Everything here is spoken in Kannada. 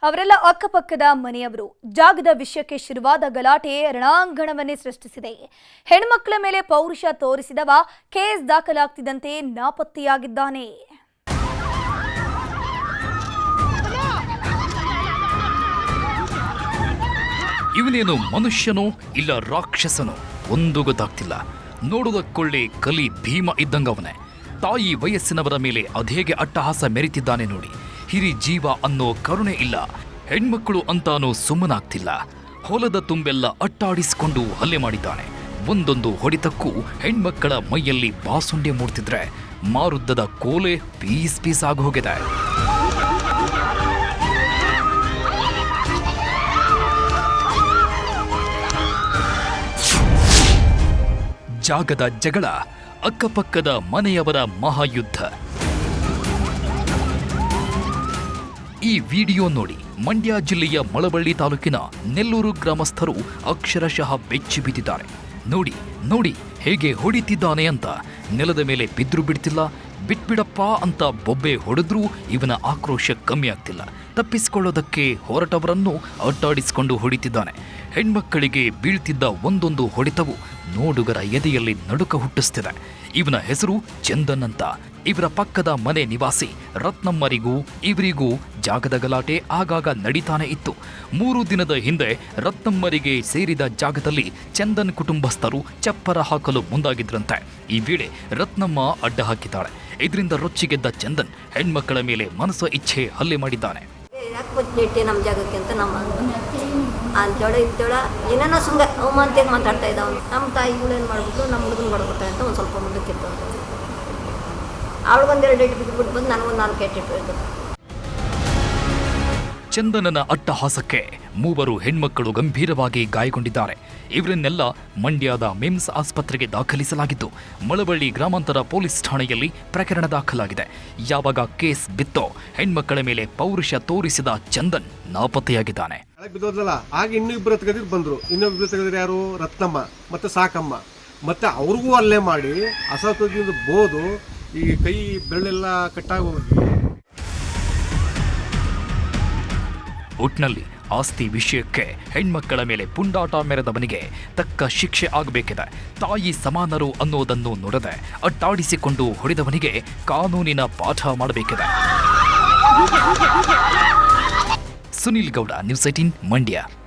ಅವರೆಲ್ಲ ಅಕ್ಕಪಕ್ಕದ ಮನೆಯವರು. ಜಾಗದ ವಿಷಯಕ್ಕೆ ಶುರುವಾದ ಗಲಾಟೆ ರಣಾಂಗಣವನ್ನೇ ಸೃಷ್ಟಿಸಿದೆ. ಹೆಣ್ಮಕ್ಳ ಮೇಲೆ ಪೌರುಷ ತೋರಿಸಿದವ ಕೇಸ್ ದಾಖಲಾಗ್ತಿದ್ದಂತೆ ನಾಪತ್ತೆಯಾಗಿದ್ದಾನೆ. ಇವನೇನು ಮನುಷ್ಯನೋ ಇಲ್ಲ ರಾಕ್ಷಸನೋ ಒಂದು ಗೊತ್ತಾಗ್ತಿಲ್ಲ. ನೋಡುವುದಕ್ಕೊಳ್ಳೆ ಕಲಿ ಭೀಮ ಇದ್ದಂಗವನೇ. ತಾಯಿ ವಯಸ್ಸಿನವರ ಮೇಲೆ ಅದೇಗೆ ಅಟ್ಟಹಾಸ ಮೆರಿತಿದ್ದಾನೆ ನೋಡಿ. ಹಿರಿ ಜೀವ ಅನ್ನೋ ಕರುಣೆ ಇಲ್ಲ. ಹೆಣ್ಮಕ್ಕಳು ಅಂತಾನೂ ಸುಮ್ಮನಾಗ್ತಿಲ್ಲ. ಹೊಲದ ತುಂಬೆಲ್ಲ ಅಟ್ಟಾಡಿಸಿಕೊಂಡು ಹಲ್ಲೆ ಮಾಡಿದ್ದಾನೆ. ಒಂದೊಂದು ಹೊಡಿತಕ್ಕೂ ಹೆಣ್ಮಕ್ಕಳ ಮೈಯಲ್ಲಿ ಬಾಸುಂಡೆ ಮೂಡ್ತಿದ್ರೆ ಮಾರುದ್ದದ ಕೋಲೆ ಪೀಸ್ ಪೀಸ್ ಆಗಿ ಹೋಗಿದೆ. ಜಾಗದ ಜಗಳ, ಅಕ್ಕಪಕ್ಕದ ಮನೆಯವರ ಮಹಾಯುದ್ಧ. ಈ ವಿಡಿಯೋ ನೋಡಿ. ಮಂಡ್ಯ ಜಿಲ್ಲೆಯ ಮಳವಳ್ಳಿ ತಾಲೂಕಿನ ನೆಲ್ಲೂರು ಗ್ರಾಮಸ್ಥರು ಅಕ್ಷರಶಃ ಬೆಚ್ಚಿ ಬಿದ್ದಿದ್ದಾರೆ. ನೋಡಿ ನೋಡಿ ಹೇಗೆ ಹೊಡಿತಿದ್ದಾನೆ ಅಂತ. ನೆಲದ ಮೇಲೆ ಬಿದ್ರು ಬಿಡ್ತಿಲ್ಲ. ಬಿಟ್ಬಿಡಪ್ಪ ಅಂತ ಬೊಬ್ಬೆ ಹೊಡೆದ್ರೂ ಇವನ ಆಕ್ರೋಶ ಕಮ್ಮಿ ಆಗ್ತಿಲ್ಲ. ತಪ್ಪಿಸಿಕೊಳ್ಳೋದಕ್ಕೆ ಹೊರಟವರನ್ನು ಅಟ್ಟಾಡಿಸಿಕೊಂಡು ಹೊಡಿತಿದ್ದಾನೆ. ಹೆಣ್ಮಕ್ಕಳಿಗೆ ಬೀಳ್ತಿದ್ದ ಒಂದೊಂದು ಹೊಡೆತವು ನೋಡುಗರ ಎದೆಯಲ್ಲಿ ನಡುಕ ಹುಟ್ಟಿಸ್ತಿದೆ. ಇವನ ಹೆಸರು ಚಂದನ್ ಅಂತ. ಇವರ ಪಕ್ಕದ ಮನೆ ನಿವಾಸಿ ರತ್ನಮ್ಮರಿಗೂ ಇವರಿಗೂ ಜಾಗದ ಗಲಾಟೆ ಆಗಾಗ ನಡೀತಾನೆ ಇತ್ತು. 3 ದಿನದ ಹಿಂದೆ ರತ್ನಮ್ಮರಿಗೆ ಸೇರಿದ ಜಾಗದಲ್ಲಿ ಚಂದನ್ ಕುಟುಂಬಸ್ಥರು ಚಪ್ಪರ ಹಾಕಲು ಮುಂದಾಗಿದ್ರಂತೆ. ಈ ವೇಳೆ ರತ್ನಮ್ಮ ಅಡ್ಡ ಹಾಕಿದ್ದಾಳೆ. ಇದರಿಂದ ರೊಚ್ಚಿಗೆದ್ದ ಚಂದನ್ ಹೆಣ್ಮಕ್ಕಳ ಮೇಲೆ ಮನಸ್ಸು ಇಚ್ಛೆ ಹಲ್ಲೆ ಮಾಡಿದ್ದಾನೆ. ನಮ್ಮ ಜಾಗಕ್ಕೆ ಅಂತ ನಮ್ಮ ಅಂತೇಳ ಇತ್ತೇಳ ಏನೇನೋ ಸುಂಗ ಅವಮಾನತೆಗೆ ಮಾತಾಡ್ತಾ ಇದ್ದ. ಅವನು ನಮ್ಮ ತಾಯಿಗಳು ಏನು ಮಾಡ್ಬಿಟ್ಟು ನಮ್ಮ ಹುಡುಗನ ಬಡ್ಕೊತಾರೆ ಅಂತ ಒಂದು ಸ್ವಲ್ಪ ಮುಂದಕ್ಕಿತ್ತು. ಅವಳಿಗೊಂದೆರಡು ಏಟು ಬಿಟ್ಬಿಟ್ಟು ಬಂದು ನನಗೊಂದು 4 ಏಟು ಇಟ್ಟು. ಚಂದನನ ಅಟ್ಟಹಾಸಕ್ಕೆ 3 ಹೆಣ್ಮಕ್ಕಳು ಗಂಭೀರವಾಗಿ ಗಾಯಗೊಂಡಿದ್ದಾರೆ. ಇವರನ್ನೆಲ್ಲ ಮಂಡ್ಯದ ಮಿಮ್ಸ್ ಆಸ್ಪತ್ರೆಗೆ ದಾಖಲಿಸಲಾಗಿದ್ದು ಮಳವಳ್ಳಿ ಗ್ರಾಮಾಂತರ ಪೊಲೀಸ್ ಠಾಣೆಯಲ್ಲಿ ಪ್ರಕರಣ ದಾಖಲಾಗಿದೆ. ಯಾವಾಗ ಕೇಸ್ ಬಿತ್ತೋ ಹೆಣ್ಮಕ್ಕಳ ಮೇಲೆ ಪೌರುಷ ತೋರಿಸಿದ ಚಂದನ್ ನಾಪತ್ತೆಯಾಗಿದ್ದಾನೆ. ಆಗ ಇನ್ನಿಬ್ಬರು ತೆಗೆದಿದ್ದು ಬಂದ್ರು. ಇನ್ನೊಬ್ರು ತೆಗೆದ್ರೆ ಯಾರು? ರತ್ನಮ್ಮ ಮತ್ತೆ ಸಾಕಮ್ಮ. ಮತ್ತೆ ಅವ್ರಿಗೂ ಅಲ್ಲೇ ಮಾಡಿ ಅಸಹ್ಯದಿಂದ ಬೋದು ಈ ಕೈ ಬೆರಳೆಲ್ಲ ಕಟ್ಟಾಗಿ ಹೋಗಿ. ಒಟ್ನಲ್ಲಿ ಆಸ್ತಿ ವಿಷಯಕ್ಕೆ ಹೆಣ್ಮಕ್ಕಳ ಮೇಲೆ ಪುಂಡಾಟ ಮೆರೆದವನಿಗೆ ತಕ್ಕ ಶಿಕ್ಷೆ ಆಗಬೇಕಿದೆ. ತಾಯಿ ಸಮಾನರು ಅನ್ನೋದನ್ನು ನೋಡದೆ ಅಟ್ಟಾಡಿಸಿಕೊಂಡು ಹೊಡೆದವನಿಗೆ ಕಾನೂನಿನ ಪಾಠ ಮಾಡಬೇಕಿದೆ. ಸುನಿಲ್ ಗೌಡ, ನ್ಯೂಸ್ 18 ಮಂಡ್ಯ.